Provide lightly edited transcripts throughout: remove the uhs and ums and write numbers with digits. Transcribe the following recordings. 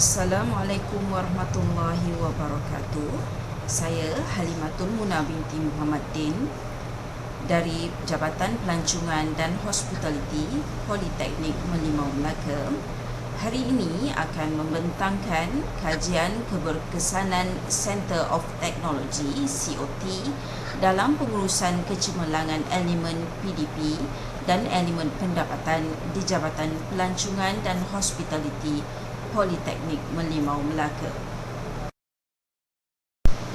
Assalamualaikum warahmatullahi wabarakatuh. Saya Halimatul Munah binti Muhammad Din dari Jabatan Pelancongan dan Hospitality Politeknik Merlimau Melaka. Hari ini akan membentangkan kajian keberkesanan Center of Technology COT dalam pengurusan kecemerlangan elemen PDP dan elemen pendapatan di Jabatan Pelancongan dan Hospitality Politeknik Merlimau Melaka.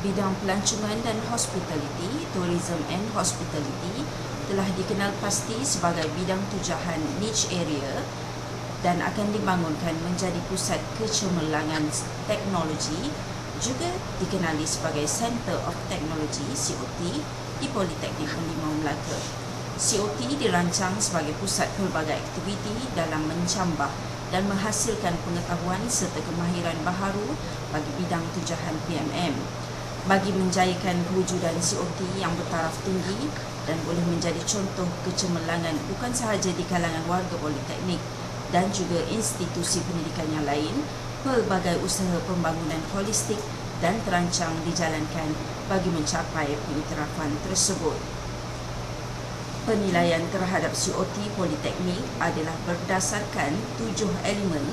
Bidang pelancongan dan hospitality, tourism and hospitality telah dikenal pasti sebagai bidang tujahan niche area dan akan dibangunkan menjadi pusat kecemerlangan teknologi, juga dikenali sebagai Center of Technology COT di Politeknik Merlimau Melaka. COT dirancang sebagai pusat pelbagai aktiviti dalam mencambah dan menghasilkan pengetahuan serta kemahiran baharu bagi bidang tujahan PMM, bagi menjayakan kewujudan COT yang bertaraf tinggi dan boleh menjadi contoh kecemerlangan bukan sahaja di kalangan warga politeknik dan juga institusi pendidikan yang lain. Pelbagai usaha pembangunan holistik dan terancang dijalankan bagi mencapai pengiktirafan tersebut. Penilaian terhadap COT Politeknik adalah berdasarkan 7 elemen,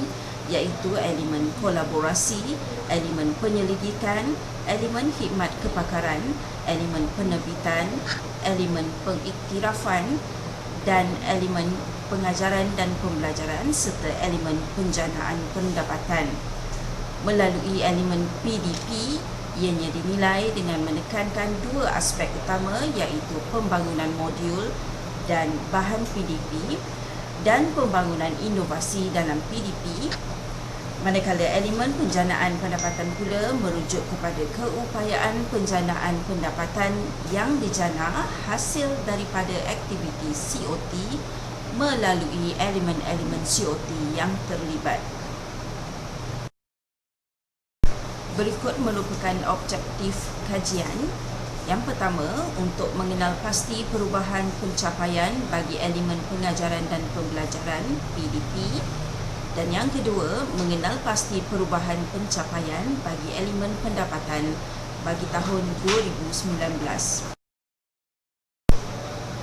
iaitu elemen kolaborasi, elemen penyelidikan, elemen khidmat kepakaran, elemen penerbitan, elemen pengiktirafan dan elemen pengajaran dan pembelajaran serta elemen penjanaan pendapatan. Melalui elemen PDP, ianya dinilai dengan menekankan dua aspek utama, iaitu pembangunan modul dan bahan PDP dan pembangunan inovasi dalam PDP, manakala elemen penjanaan pendapatan pula merujuk kepada keupayaan penjanaan pendapatan yang dijana hasil daripada aktiviti COT melalui elemen-elemen COT yang terlibat. Berikut merupakan objektif kajian. Yang pertama, untuk mengenal pasti perubahan pencapaian bagi elemen pengajaran dan pembelajaran PDP. Dan yang kedua, mengenal pasti perubahan pencapaian bagi elemen pendapatan bagi tahun 2019.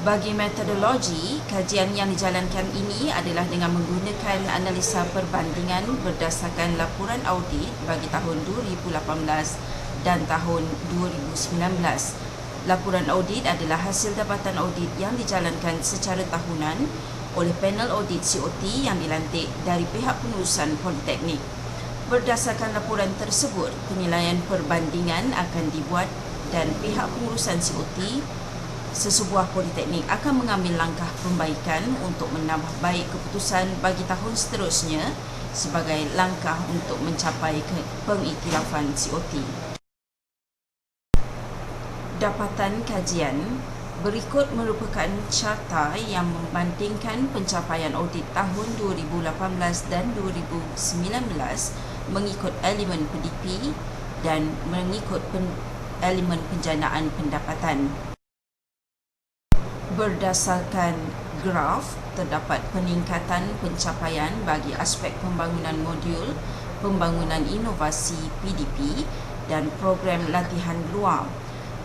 Bagi metodologi, kajian yang dijalankan ini adalah dengan menggunakan analisa perbandingan berdasarkan laporan audit bagi tahun 2018 dan tahun 2019. Laporan audit adalah hasil dapatan audit yang dijalankan secara tahunan oleh panel audit COT yang dilantik dari pihak pengurusan Politeknik. Berdasarkan laporan tersebut, penilaian perbandingan akan dibuat dan pihak pengurusan COT sesebuah politeknik akan mengambil langkah perbaikan untuk menambah baik keputusan bagi tahun seterusnya sebagai langkah untuk mencapai pengiktirafan COT. Dapatan kajian berikut merupakan carta yang membandingkan pencapaian audit tahun 2018 dan 2019 mengikut elemen PDP dan mengikut elemen penjanaan pendapatan. Berdasarkan graf, terdapat peningkatan pencapaian bagi aspek pembangunan modul, pembangunan inovasi PDP dan program latihan luar.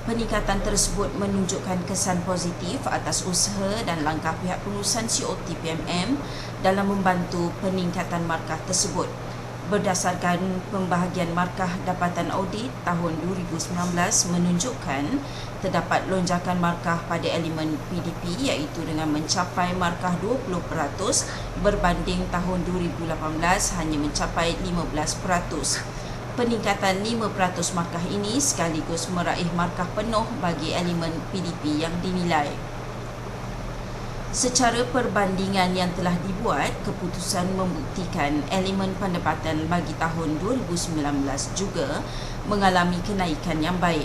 Peningkatan tersebut menunjukkan kesan positif atas usaha dan langkah pihak pengurusan COT PMM dalam membantu peningkatan markah tersebut. Berdasarkan pembahagian markah dapatan audit tahun 2019 menunjukkan terdapat lonjakan markah pada elemen PDP, iaitu dengan mencapai markah 20% berbanding tahun 2018 hanya mencapai 15%. Peningkatan 5% markah ini sekaligus meraih markah penuh bagi elemen PDP yang dinilai. Secara perbandingan yang telah dibuat, keputusan membuktikan elemen pendapatan bagi tahun 2019 juga mengalami kenaikan yang baik.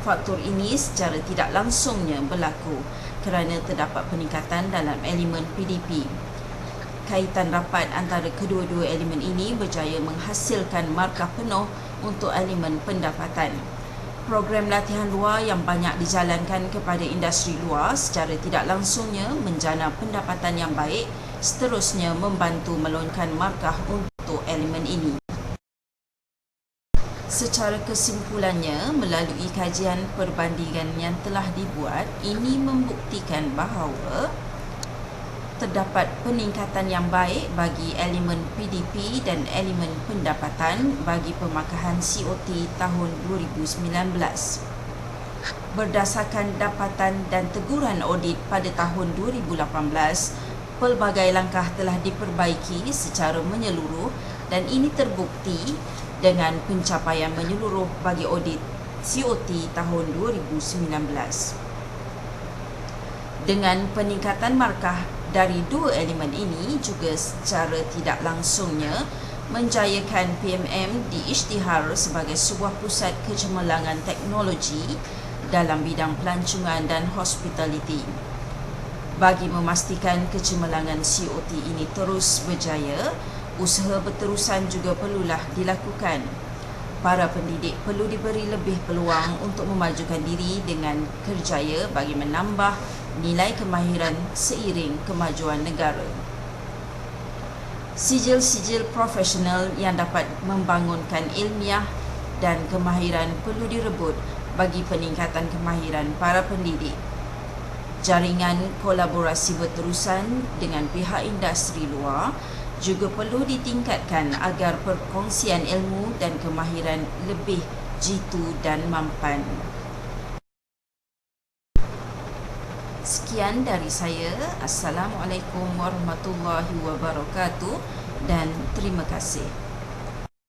Faktor ini secara tidak langsungnya berlaku kerana terdapat peningkatan dalam elemen PDP. Kaitan rapat antara kedua-dua elemen ini berjaya menghasilkan markah penuh untuk elemen pendapatan. Program latihan luar yang banyak dijalankan kepada industri luar secara tidak langsungnya menjana pendapatan yang baik, seterusnya membantu melontarkan markah untuk elemen ini. Secara kesimpulannya, melalui kajian perbandingan yang telah dibuat, ini membuktikan bahawa terdapat peningkatan yang baik bagi elemen PDP dan elemen pendapatan bagi pemakaian COT tahun 2019. Berdasarkan dapatan dan teguran audit pada tahun 2018, pelbagai langkah telah diperbaiki secara menyeluruh dan ini terbukti dengan pencapaian menyeluruh bagi audit COT tahun 2019. Dengan peningkatan markah dari dua elemen ini juga secara tidak langsungnya menjayakan PMM diisytihar sebagai sebuah pusat kecemerlangan teknologi dalam bidang pelancongan dan hospitality. Bagi memastikan kecemerlangan COT ini terus berjaya, usaha berterusan juga perlulah dilakukan. Para pendidik perlu diberi lebih peluang untuk memajukan diri dengan kerjaya bagi menambah nilai kemahiran seiring kemajuan negara. Sijil-sijil profesional yang dapat membangunkan ilmiah dan kemahiran perlu direbut bagi peningkatan kemahiran para pendidik. Jaringan kolaborasi berterusan dengan pihak industri luar juga perlu ditingkatkan agar perkongsian ilmu dan kemahiran lebih jitu dan mampan. Sekian dari saya. Assalamualaikum warahmatullahi wabarakatuh dan terima kasih.